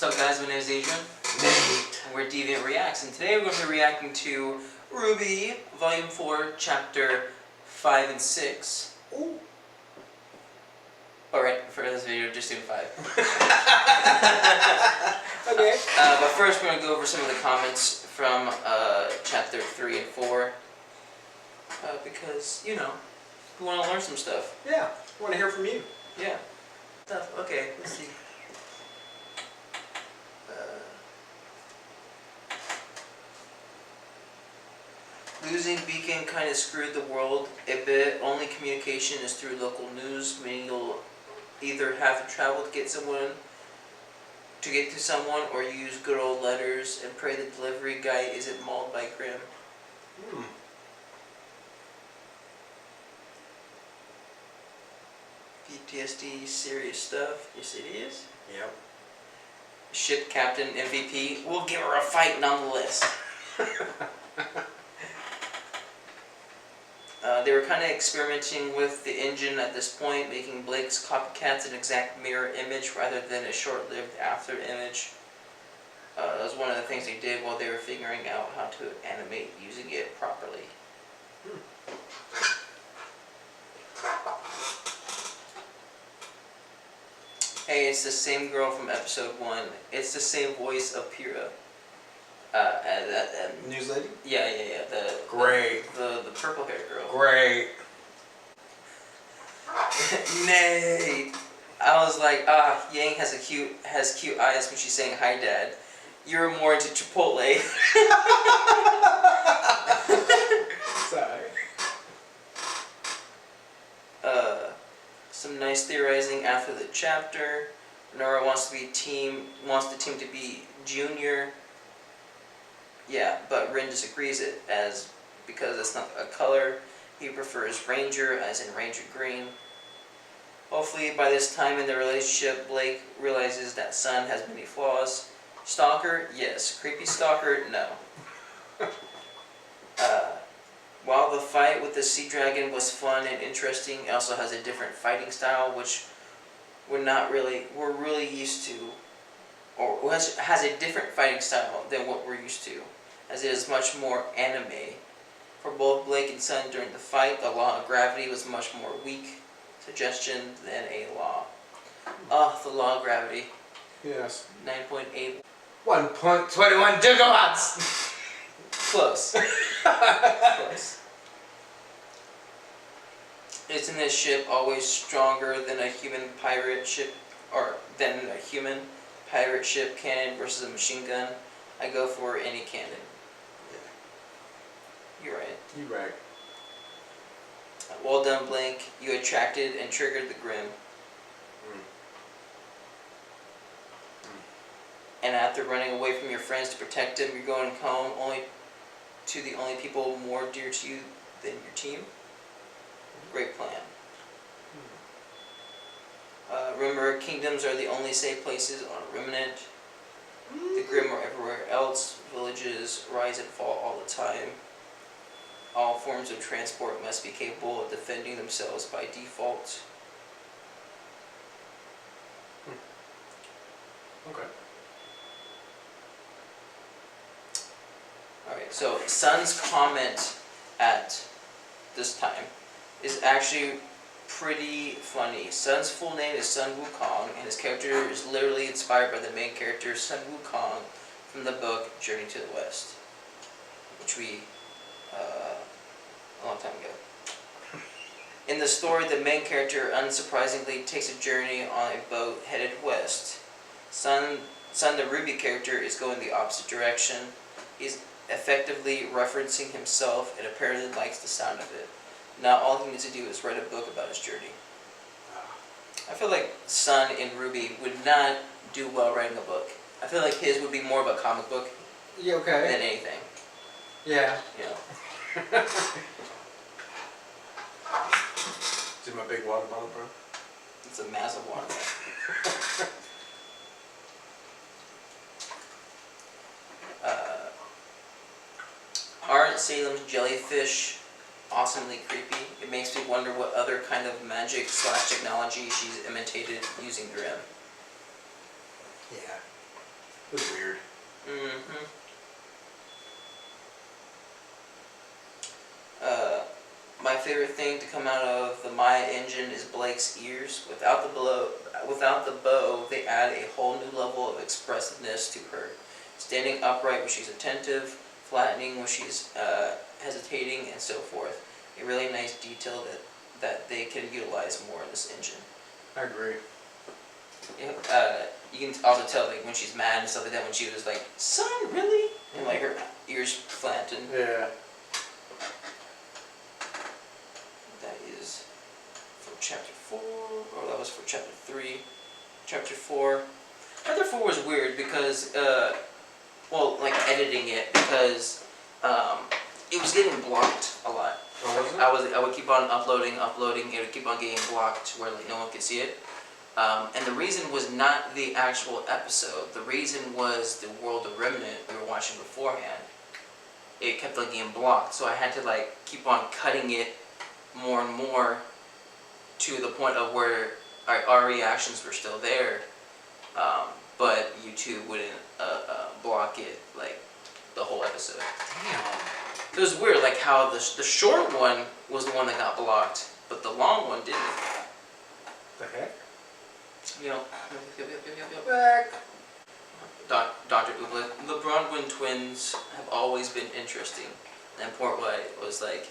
What's up guys, my name is Adrian. Nate. And we're Deviant Reacts, and today we're going to be reacting to RWBY, Volume 4, Chapter 5 and 6. Ooh. Alright, for this video, just doing 5. Okay. But first we're going to go over some of the comments from Chapter 3 and 4. Because, you know, we want to learn some stuff. Yeah, I want to hear from you. Yeah. Stuff. Okay, let's see. Losing Beacon kind of screwed the world a bit. Only communication is through local news, meaning you'll either have to travel to get to someone, or use good old letters and pray the delivery guy isn't mauled by Grimm. PTSD, serious stuff. Yes, it is. Yep. Ship captain MVP. We'll give her a fight nonetheless. They were kind of experimenting with the engine at this point, making Blake's copycats an exact mirror image rather than a short-lived after image. That was one of the things they did while they were figuring out how to animate using it properly. Hey, it's the same girl from episode 1. It's the same voice of Pyrrha. News lady? Yeah. Great. The purple haired girl. Great. Nate. I was like, Yang has cute eyes when she's saying hi, Dad. You're more into Chipotle. Sorry. Some nice theorizing after the chapter. Nora wants the team to be junior. Yeah, but Rin disagrees because it's not a color. He prefers Ranger, as in Ranger Green. Hopefully by this time in the relationship, Blake realizes that Sun has many flaws. Stalker, yes. Creepy stalker, no. While the fight with the Sea Dragon was fun and interesting, it also has a different fighting style, which we're really used to, or has a different fighting style than what we're used to, as it is much more anime. For both Blake and Sun during the fight, the law of gravity was much more weak suggestion than a law. The law of gravity. Yes. 9.8. 1.21 gigawatts! Close. Close. Isn't this ship always stronger than a human pirate ship, or than a human pirate ship cannon versus a machine gun? I go for any cannon. You're right. You're right. Well done, Blake. You attracted and triggered the Grimm. And after running away from your friends to protect him, you're going home to the only people more dear to you than your team. Great plan. Remember, kingdoms are the only safe places on a remnant. The Grimm are everywhere else. Villages rise and fall all the time. All forms of transport must be capable of defending themselves by default. Okay. Alright, so Sun's comment at this time is actually pretty funny. Sun's full name is Sun Wukong, and his character is literally inspired by the main character Sun Wukong from the book Journey to the West, which we a long time ago. In the story, the main character unsurprisingly takes a journey on a boat headed west. Sun, the RWBY character, is going the opposite direction. He's effectively referencing himself and apparently likes the sound of it. Now all he needs to do is write a book about his journey. I feel like Sun in RWBY would not do well writing a book. I feel like his would be more of a comic book Yeah, okay. than anything. Yeah. You know. Is it my big water bottle, bro? It's a massive one. Aren't Salem's jellyfish awesomely creepy? It makes me wonder what other kind of magic / technology she's imitated using Grimm. Yeah. It was weird. Mm-hmm. My favorite thing to come out of the Maya engine is Blake's ears. Without the bow, they add a whole new level of expressiveness to her. Standing upright when she's attentive, flattening when she's hesitating, and so forth. A really nice detail that they can utilize more in this engine. I agree. You can also tell like when she's mad and stuff like that, when she was like, "Son, really?" and like her ears flattened. Yeah. That is for chapter 4, or that was for chapter 3. Chapter 4. Chapter 4 was weird because, like editing it, because it was getting blocked a lot. Oh, was it? I would keep on uploading, it would keep on getting blocked where like no one could see it. And the reason was not the actual episode. The reason was the World of Remnant we were watching beforehand. It kept like getting blocked, so I had to like keep on cutting it more and more to the point of where our reactions were still there, but YouTube wouldn't block it like the whole episode. Damn. It was weird, like how the short one was the one that got blocked, but the long one didn't. The heck? Yep. Back. Dr. Ubla, the Bronwyn twins have always been interesting. And Port White was like,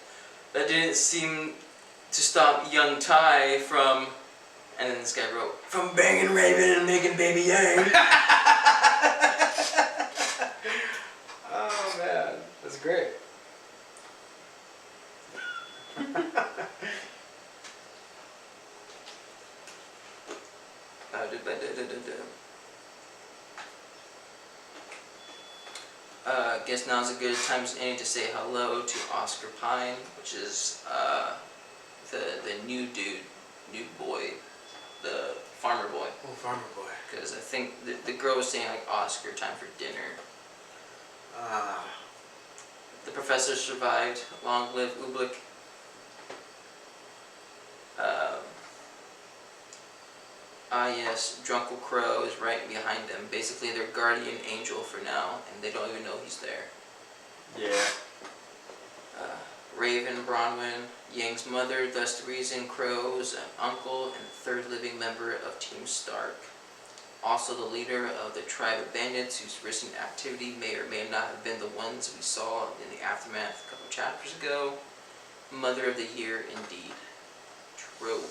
that didn't seem to stop young Ty from, and then this guy wrote, from banging Raven and making Baby Yang. Oh man, that's great. Guess now's a good time as any to say hello to Oscar Pine, which is the new boy, the farmer boy. Oh, farmer boy. Because I think the girl was saying like Oscar, time for dinner. The professor survived. Long live Ublik. Yes, Drunkle Crow is right behind them. Basically their guardian angel for now, and they don't even know he's there. Yeah. Raven, Bronwyn, Yang's mother, thus the reason Crow's an uncle and the third living member of Team Stark. Also the leader of the tribe of bandits whose recent activity may or may not have been the ones we saw in the aftermath a couple chapters ago. Mother of the year indeed. True.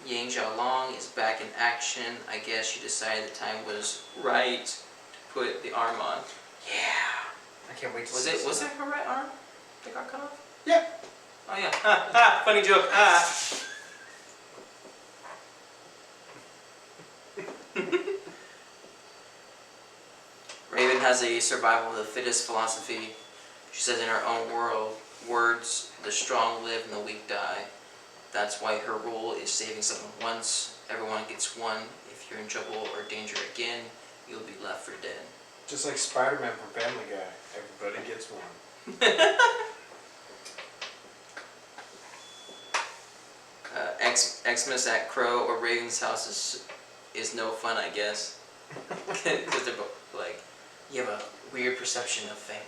Yang Xiaolong is back in action. I guess she decided the time was right to put the arm on. Yeah. I can't wait to see it. Was it her right arm that got cut off? Yeah. Oh yeah. Funny joke. Raven has a survival of the fittest philosophy. She says in her own words, the strong live and the weak die. That's why her rule is saving someone once, everyone gets one. If you're in trouble or danger again, you'll be left for dead. Just like Spider-Man from Family Guy. Everybody gets one. Xmas at Crow or Raven's house is no fun, I guess. Because they're both like, you have a weird perception of family.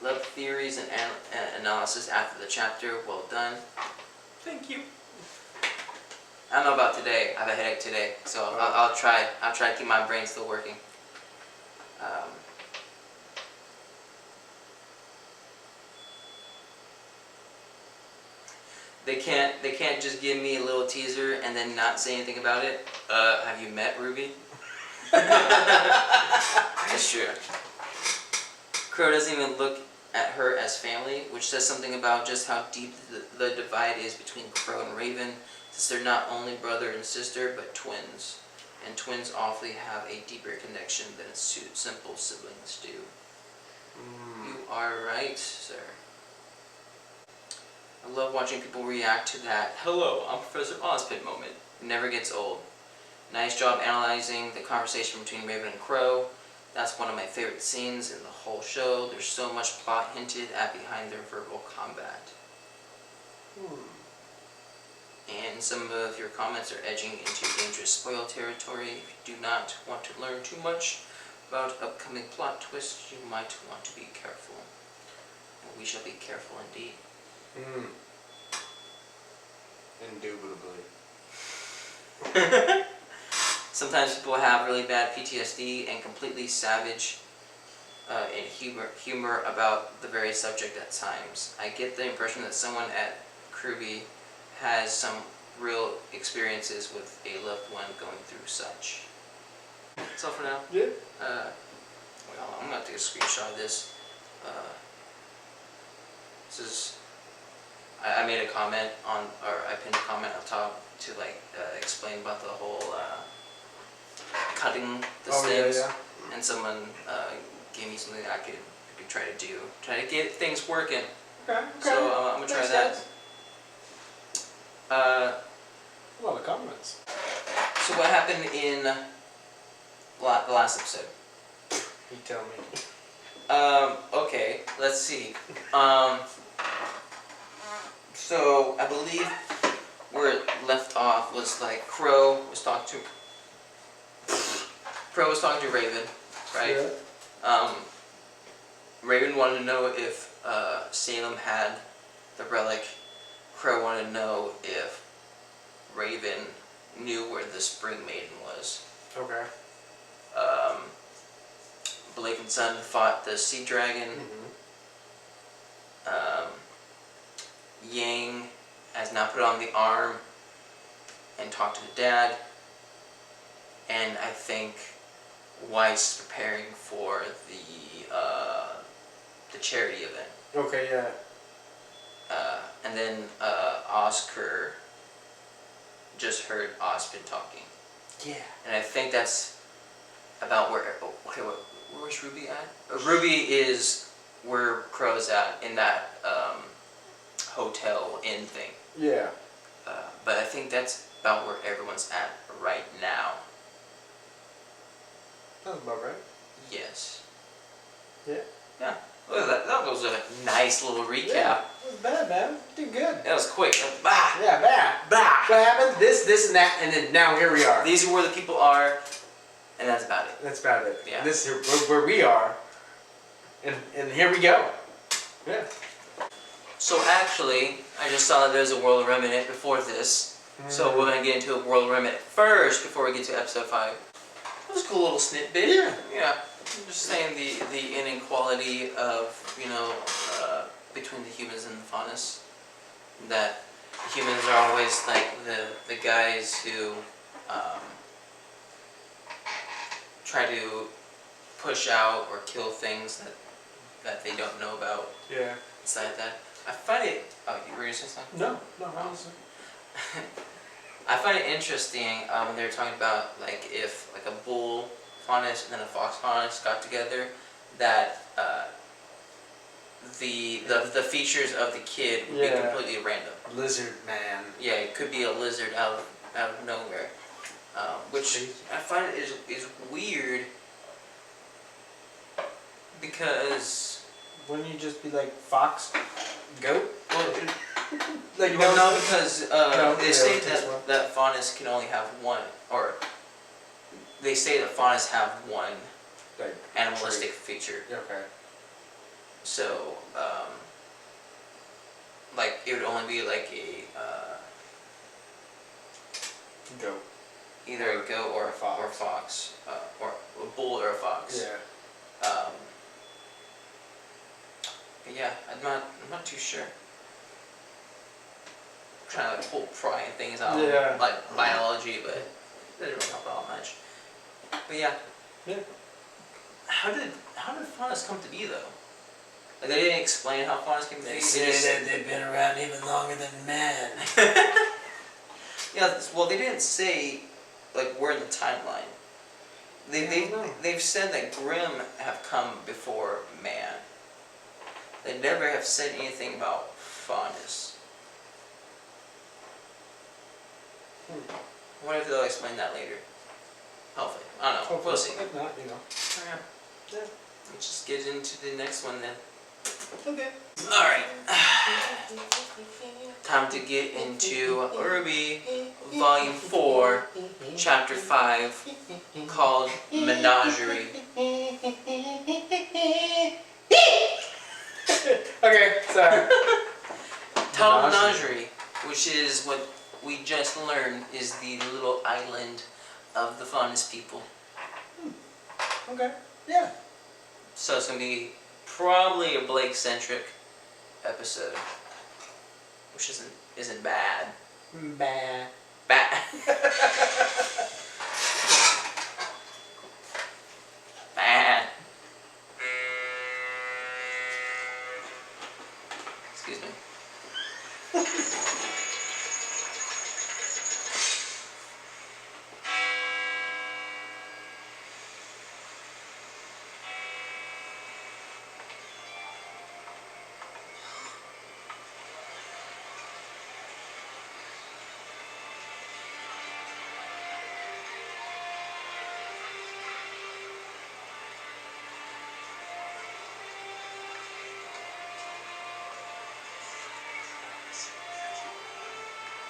Love theories and analysis after the chapter. Well done. Thank you. I don't know about today. I have a headache today, so I'll try to keep my brain still working. They can't just give me a little teaser and then not say anything about it. Have you met RWBY? That's true. Crow doesn't even look at her as family, which says something about just how deep the divide is between Crow and Raven, since they're not only brother and sister, but twins. And twins awfully have a deeper connection than simple siblings do. You are right, sir. I love watching people react to that "Hello, I'm Professor Ozpin" moment. It never gets old. Nice job analyzing the conversation between Raven and Crow. That's one of my favorite scenes in the whole show. There's so much plot hinted at behind their verbal combat. and some of your comments are edging into dangerous spoil territory. If you do not want to learn too much about upcoming plot twists, you might want to be careful. And we shall be careful indeed. Indubitably. Sometimes people have really bad PTSD and completely savage and humor about the very subject at times. I get the impression that someone at RWBY has some real experiences with a loved one going through such. That's all for now. Yeah. Well, I'm gonna take a screenshot of this. This is. I made a comment on, or I pinned a comment on top to explain about the whole cutting the stems, and someone gave me something that I could try to do, try to get things working. Okay. So I'm gonna try that. A lot of comments. So what happened in the last episode? You tell me. Okay, let's see. So I believe where it left off was like Crow was talking to Raven, right? Yeah. Raven wanted to know if Salem had the relic. Crow wanted to know if Raven knew where the Spring Maiden was. Okay. Blake and Sun fought the Sea Dragon. Yang has now put on the arm and talked to the dad. And I think Weiss is preparing for the charity event. Okay, yeah. And then Oscar just heard Ospin talking. Yeah. And I think that's about where. Okay, where's RWBY at? RWBY is where Crow's at in that hotel inn thing. Yeah. But I think that's about where everyone's at right now. That's about right. Yes. Yeah. Yeah. Look at that. That was a nice little recap. Yeah. It was bad, man. Did good. That was quick. Bah! Yeah, bad. Bah! What happened? This, and that, and then now here we are. These are where the people are, and that's about it. That's about it. Yeah. This is where we are, and here we go. Yeah. So actually, I just saw that there's a World Remnant before this. So we're going to get into a World Remnant first before we get to episode 5. That was a cool little snippet. Yeah. Yeah. I'm just saying the inequality of, between the humans and the faunus. That humans are always like the guys who try to push out or kill things that they don't know about. Yeah. Inside that. I find it. Oh, you were going to say something? No, honestly. I find it interesting when they were talking about if a bull faunus and then a fox faunus got together, that the features of the kid would be completely random. Lizard man. Yeah, it could be a lizard out of nowhere, which I find is weird because. Wouldn't you just be like fox, goat? Well, no, because they say that faunus can only have one, or they say that faunus have one animalistic feature. Okay. So, it would only be a goat. Either a goat or a fox, or a bull or a fox. Yeah. But yeah, I'm not too sure. I'm trying to pull prying things out, like biology, but it didn't really help out much. But yeah. Yeah. How did faunus come to be though? They didn't explain how faunus came to be. They say that they've been around even longer than man. Yeah, well, they didn't say where in the timeline. They've said that Grimm have come before man. They never have said anything about faunus. I wonder if they'll explain that later. Hopefully. I don't know. We'll see. If not, Yeah. Let's just get into the next one then. Okay. Alright. Time to get into RWBY Volume 4, Chapter 5, called Menagerie. Okay, sorry. Title Menagerie, which is what we just learned is the little island of the Fondest people. Okay. Yeah. So it's gonna be probably a Blake-centric episode, which isn't bad. Bah. Bad. Bad. Excuse me.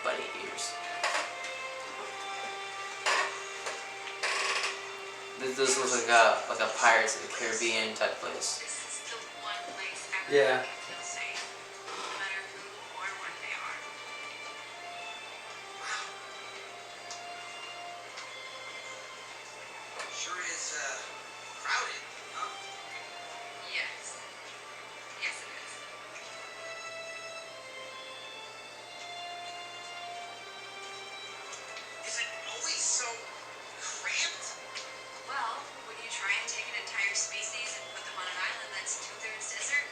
Bunny ears. This looks like a Pirates of the Caribbean type place. This is the one place Yeah. everyone can feel safe, no matter who or what they are. Sure is, crowded, huh? Yes. Yes, it is. Is it always so cramped? Well, when you try and take an entire species and put them on an island that's 2/3 desert,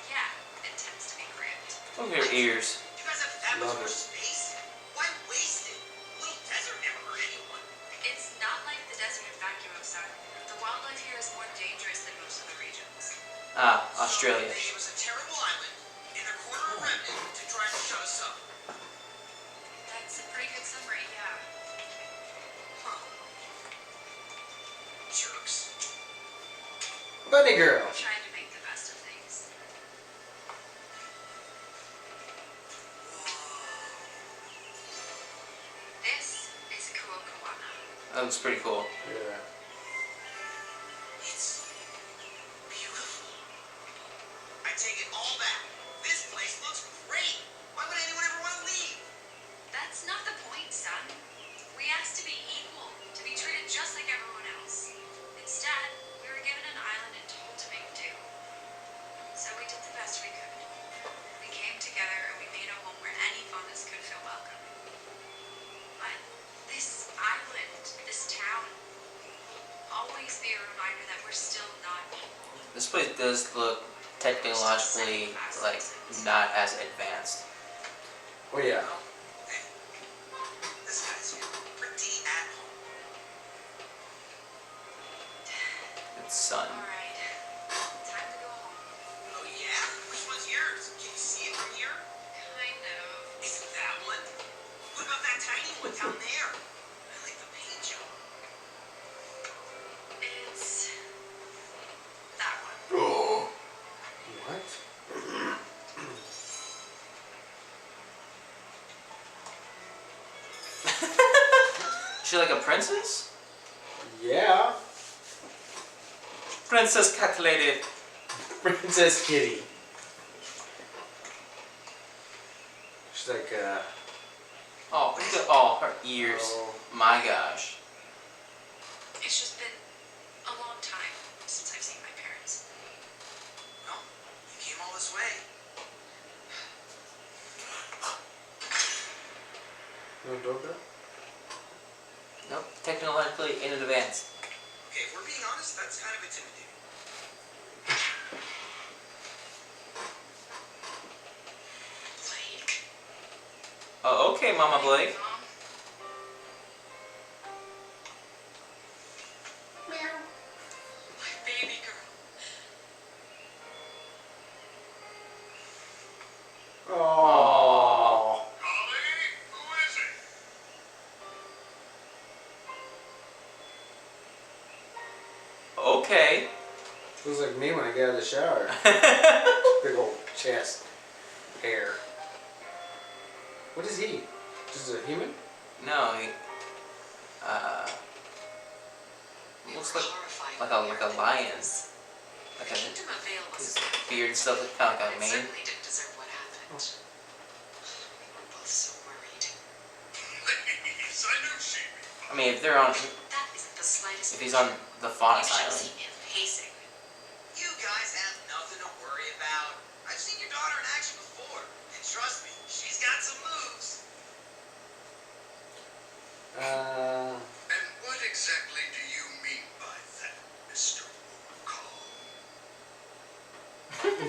yeah, it tends to be cramped. Look at their ears. You guys have that much Love more it. space? Why waste it? A little desert never hurt anyone. It's not like the desert in vacuum, son. The wildlife here is more dangerous than most of the regions. Ah, Australia. So they gave us a terrible island and a quarter of remnant to try and shut us up. That's a pretty good summary, yeah. Huh. Jerks. Bunny girl. Trying to make the best of things. This is Kuokawana. That looks pretty cool. Yeah. It's beautiful. I take it all back. This place looks great. Why would anyone ever want to leave? That's not the point, son. We asked to be equal, to be treated just like everyone else. Instead, we were given an island and told to make do. So we did the best we could. We came together and we made a home where any Fondas could feel welcome. But this island, this town, will always be a reminder that we're still not equal. This place does look technologically like not as advanced. Oh yeah. Hey, this guy's pretty at home. It's sun. Alright, time to go home. Oh yeah? Which one's yours? Can you see it from here? Kind of. Is it that one? What about that tiny one down there? I like the paint job. It's that one. What? Is she like a princess? Yeah. Princess cat lady. Princess Kitty. She's like, Oh, look at all her ears. oh. My gosh. It's just been a long time since I've seen my parents. Well, you came all this way. No doorbell? Nope, technologically in advance. Okay, if we're being honest, that's kind of intimidating. Blake. Oh, okay, Mama Blake. Mom. My baby girl. Oh. Golly, who is it? Okay. Looks like me when I get out of the shower. Big old chest. Hair. What is he? Just a human? No, he looks like a lion. Like The Kingdom of Vale his was beard and stuff look kind of like a it mane. certainly didn't deserve what happened. We were both so worried. Please, I know she'd be I fine. mean, if they're on, That isn't the slightest if he's on the Faunus You should have Island, seen him pacing. You guys have nothing to worry about. I've seen your daughter in action before. And trust me, she's got some moves. And what exactly do you mean by that, Mr. Wukong? Well,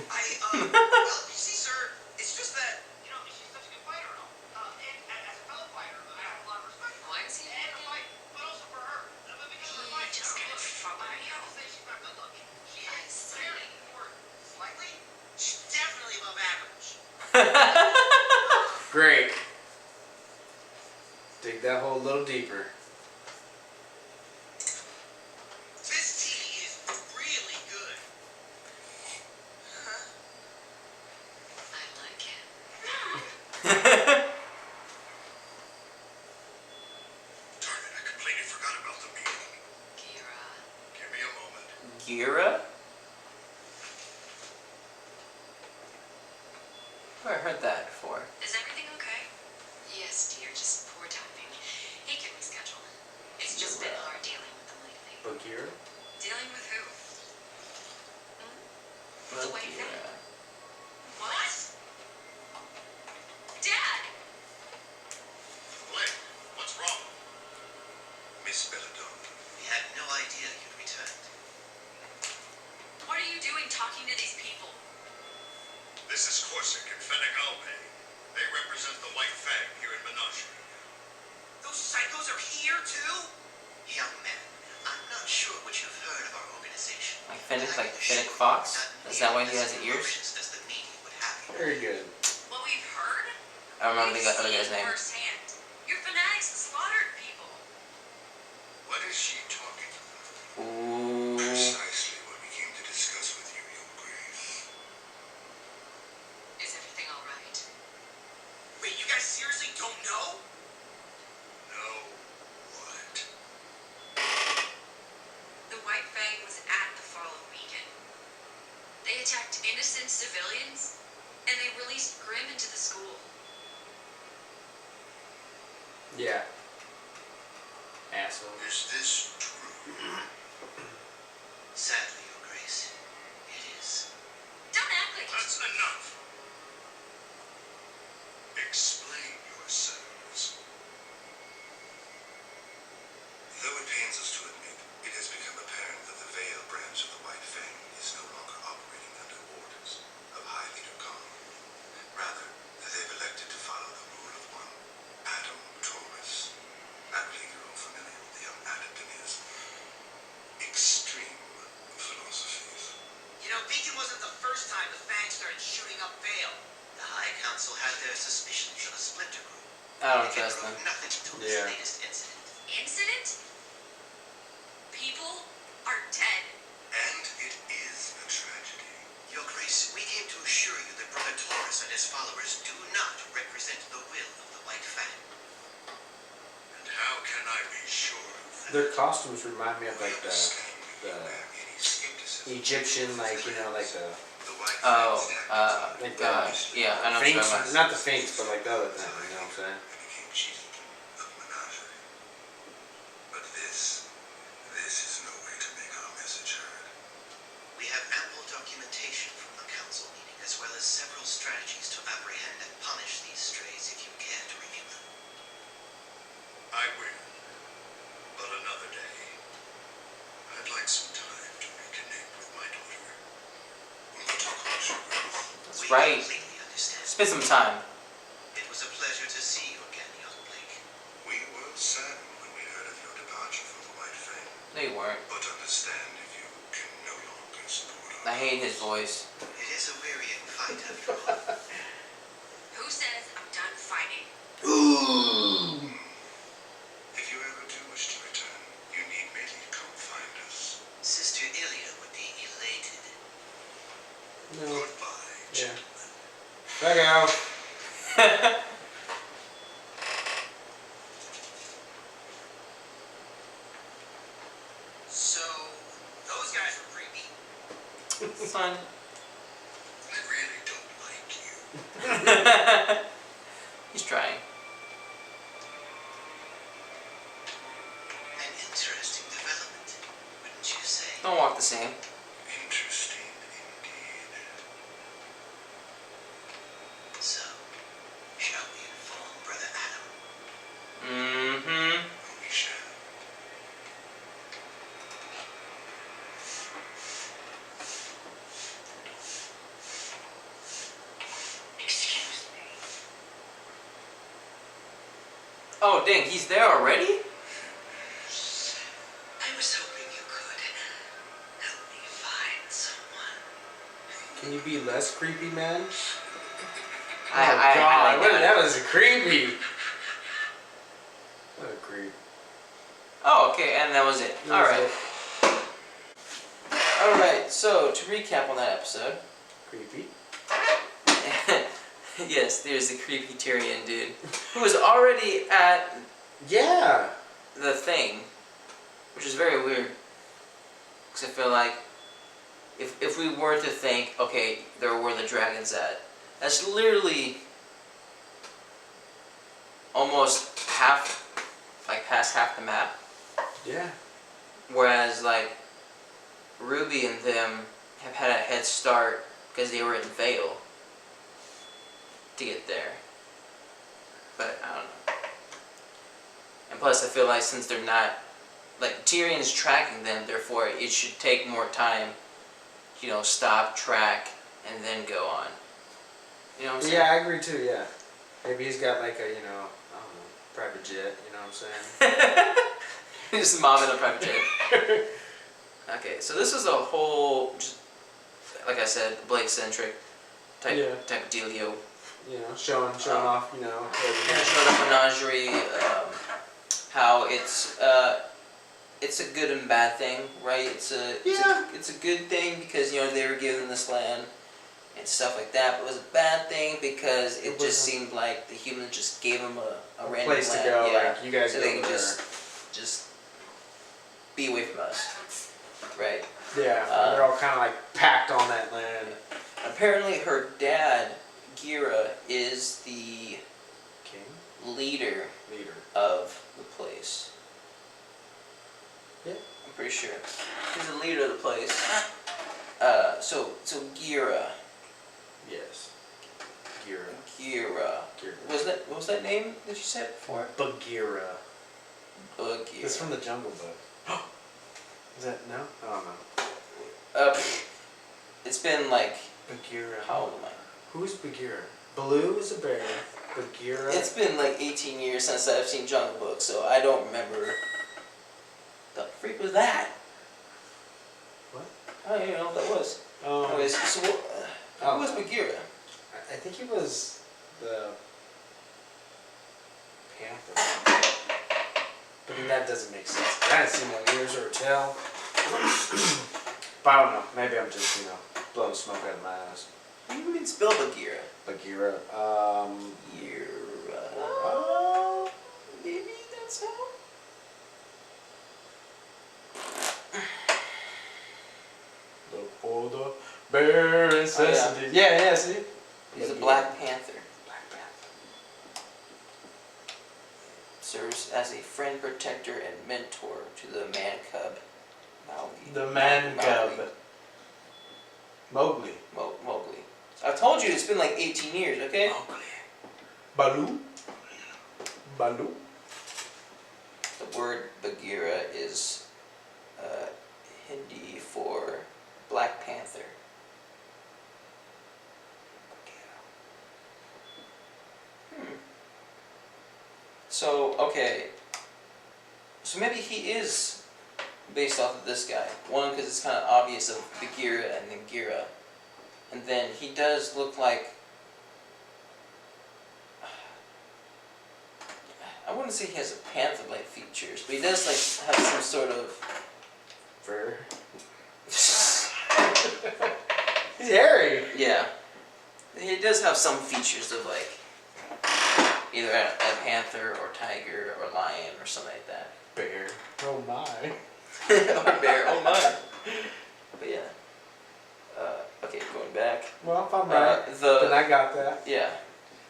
you see, sir, it's just that, she's such a good fighter and all. And as a fellow fighter, I have a lot of respect for her. Why is he And her fight, but also for her. Because of her He fight. just kinda followed I me have to home. say she's not good looking. She I is see. very important. Slightly? She's definitely above average. Great. Dig that hole a little deeper. This tea is really good. Huh? I like it. Darn it, I completely forgot about the meeting. Kira. Give me a moment. Gira? Where I heard that before. Is everything okay? Yes, dear, just poor timing. He can reschedule. It's just been hard dealing with them lately. Bagheera? Dealing with who? The White Fang. Gira. What? Dad! Blake, what's wrong? Miss Belladonna. We had no idea you'd returned. What are you doing talking to these people? This is Corsic and Fennec Alpay. They represent the White Fang here in Menagerie. Those psychos are here too? Young man, I'm not sure what you've heard of our organization. Like Fennec Fox? Is that why he has ears? As the meeting would have you. Very good. What we've heard? I don't remember We've the other guy's seen name. firsthand. Your fanatics slaughtered people. What is she talking about? Ooh. Precisely what we came to discuss with you, Your Grace. Is everything all right? Wait, you guys seriously don't know? No. What? The White Fang was at the Fallen Beacon. They attacked innocent civilians, and they released Grimm into the school. Yeah. Asshole. Is this true? Sadly, Your Grace, it is. Don't act like That's enough. Explain yourselves. Though it pains us to admit, it has become apparent that the Vale branch of the White Fang is no longer operating under orders of High Leader Kong. Rather, they've elected to follow the rule of one Adam Taurus. I believe you're all familiar with the young adept and his extreme philosophies. Beacon wasn't the first time the Fang started shooting up Vale. The High Council had their suspicions of a splinter group. I don't They trust could them. prove nothing until this Yeah. latest incident. incident? People are dead. And it is a tragedy. Your Grace, we came to assure you that Brother Taurus and his followers do not represent the will of the White Fang. And how can I be sure of that? Their costumes remind me of like the Any skepticism. Egyptian, like, you know, like the The White Oh, Fang's like gosh. Yeah, I know what you're Sphinx, talking about. not the Sphinx, but like the other thing, you know what I'm saying? and became chieftain of Menagerie. But this is no way to make our message heard. We have ample documentation from the council meeting, as well as several strategies to apprehend and punish these strays if you care to review them. I will, but another day. I'd like some time to reconnect with my daughter. We'll talk about your growth. That's We right. completely understand. Spend some time. It was a pleasure to see you again, young Blake. We were saddened when we heard of your departure from the White Fang, They weren't. but understand if you can no longer support I our hate his voice. It is a wearying fight after all. Who says I'm done fighting? Ooh. If you ever do wish to return, you need merely come find us. Sister Ilia would be elated No. Goodbye, Yeah. gentlemen. Back out. So, those guys were creepy. Son. I really don't like you. He's trying. An interesting development, wouldn't you say? Don't walk the same. Interesting indeed. So, shall we inform Brother Adam? Mm-hmm. We shall. Excuse me. Oh, dang, he's there already? I was hoping you could help me find someone. Can you be less creepy, man? I God, like what, that. that was creepy. What a creep. Oh, okay, and that was it. That was Alright. it. Alright, so to recap on that episode. Creepy. Yes, there's the creepy Tyrion dude who was already at Yeah. the thing, which is very weird. Because I feel like if we were to think, okay, there were the dragons at, that's literally almost half, like past half the map. Yeah. Whereas like Ruby and them have had a head start because they were in Vale to get there. But I don't know. And plus I feel like since they're not, like Tyrion is tracking them, therefore it should take more time, you know, stop, track, and then go on. You know what I'm saying? Yeah, I agree too, yeah. Maybe he's got like a, you know, I don't know, private jet, you know what I'm saying? Just mom in a private jet. Okay, so this is a whole, just, like I said, Blake-centric type of dealio. You know, showing off, you know. Kind of showed a menagerie, how it's a good and bad thing, right? It's a good thing because, you know, they were given this land and stuff like that, but it was a bad thing because it just seemed like the humans just gave them a random place land, to go, yeah, like you guys so go they can there. just be away from us, right? Yeah, they're all kind of like packed on that land. Apparently, her dad, Gira, is the King? leader of the place. Yeah. I'm pretty sure. He's the leader of the place. So Gira. Yes. Gira. What was that name that you said before? Bagheera. Bagheera. It's from the Jungle Book. Is that, no? I don't know. It's been like, Bagheera. how old am I? Who's Bagheera? Baloo is a bear. Bagheera. It's been like 18 years since I've seen Jungle Book, so I don't remember. The freak was that? What? I don't even know what that was. Anyways, so who was Bagheera? I think he was the panther. But then that doesn't make sense. I haven't seen no ears or a tail. But I don't know. Maybe I'm just, you know, blowing smoke out of my ass. What do you mean spell Bagheera? Bagheera. Maybe that's how? The polar bear necessity. Yeah, see? He's a Black Panther. Black Panther. Serves as a friend, protector, and mentor to the man cub. Mowgli. The man cub. Mowgli. Mowgli. I told you it's been like 18 years, okay? Baloo. Baloo. The word Bagheera is Hindi for Black Panther. So, okay. So maybe he is based off of this guy. One, because it's kind of obvious of Bagheera and then Gira. And then he does look like... I wouldn't say he has a panther-like features, but he does like have some sort of... Fur. He's hairy. Yeah. He does have some features of like either a panther or tiger or lion or something like that. Bear. Oh my. Or bear, oh my. But yeah. Okay, going back. Well, if I'm right, then I got that. Yeah.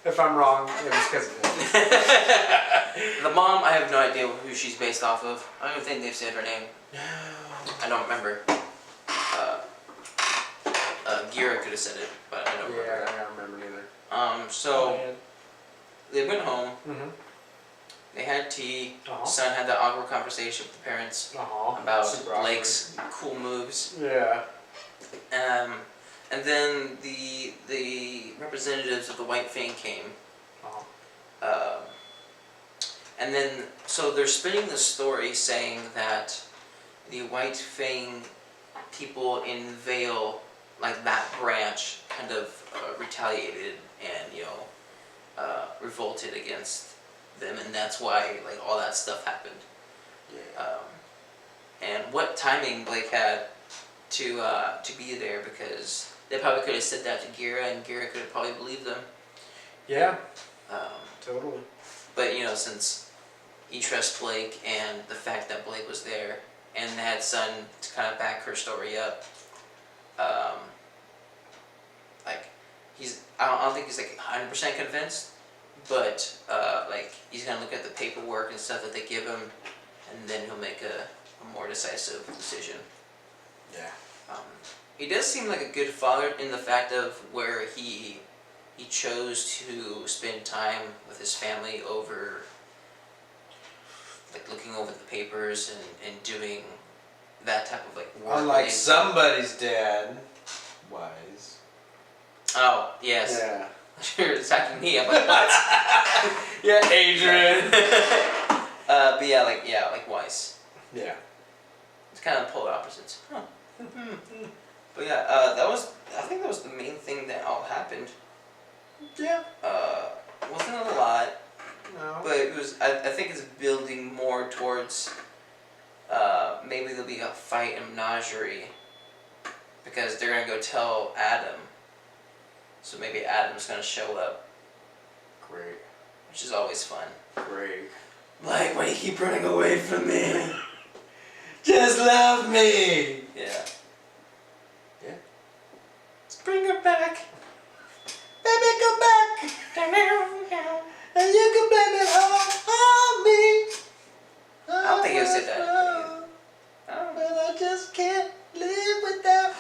If I'm wrong, it was because of it. The mom, I have no idea who she's based off of. I don't even think they've said her name. No. I don't remember. Gira could have said it, but I don't remember. Yeah, I don't remember neither. So they went home. Mm-hmm. They had tea. Uh-huh. Son had that awkward conversation with the parents Uh-huh. about Super awkward. Blake's cool moves. Yeah. And then the representatives of the White Fang came. Uh-huh. And then, so they're spinning the story saying that the White Fang people in Vale, like that branch, kind of retaliated and, revolted against them, and that's why, like, all that stuff happened. Yeah. And what timing Blake had to be there, because they probably could have said that to Gira, and Gira could have probably believed them. Yeah. Totally. But since he trusts Blake and the fact that Blake was there and had Son to kind of back her story up, like I don't think he's like 100% convinced, but like he's gonna look at the paperwork and stuff that they give him, and then he'll make a more decisive decision. Yeah. He does seem like a good father in the fact of where he chose to spend time with his family over, like, looking over the papers and doing that type of, like, work. Unlike somebody's dad, Wise. Oh, yes. Yeah. You're attacking me. I'm like, what? Yeah, Adrian. But yeah, like Weiss. Yeah. It's kind of polar opposites. Huh. But yeah, I think that was the main thing that all happened. Yeah. Wasn't a lot, No. but it was. I think it's building more towards. Maybe there'll be a fight in Menagerie, because they're gonna go tell Adam. So maybe Adam's gonna show up, Great. which is always fun. Great. Like, why do you keep running away from me? Just love me. Yeah. Yeah. Let's bring her back. Baby, come back. And you can blame it all on me. I don't think he'll say that. Well, I just can't live without.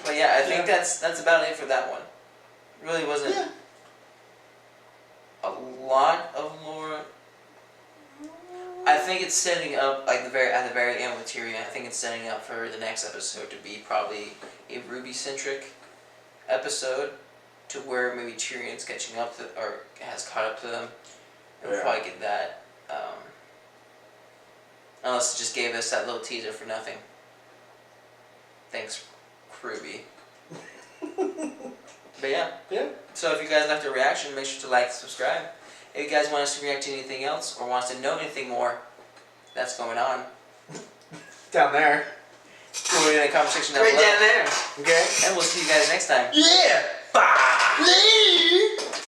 But yeah, I think that's about it for that one. Really wasn't Yeah. a lot of lore. I think it's setting up, like, at the very end with Tyrion. I think it's setting up for the next episode to be probably a RWBY centric episode, to where maybe Tyrion's catching up to, or has caught up to them, and we'll Yeah. probably get that. Unless it just gave us that little teaser for nothing. Thanks, RWBY. But yeah. Yeah. So if you guys liked our reaction, make sure to like and subscribe. If you guys want us to react to anything else, or want us to know anything more that's going on, Down there. put it in the comment section down Right below. down there. Okay. And we'll see you guys next time. Yeah. Bye.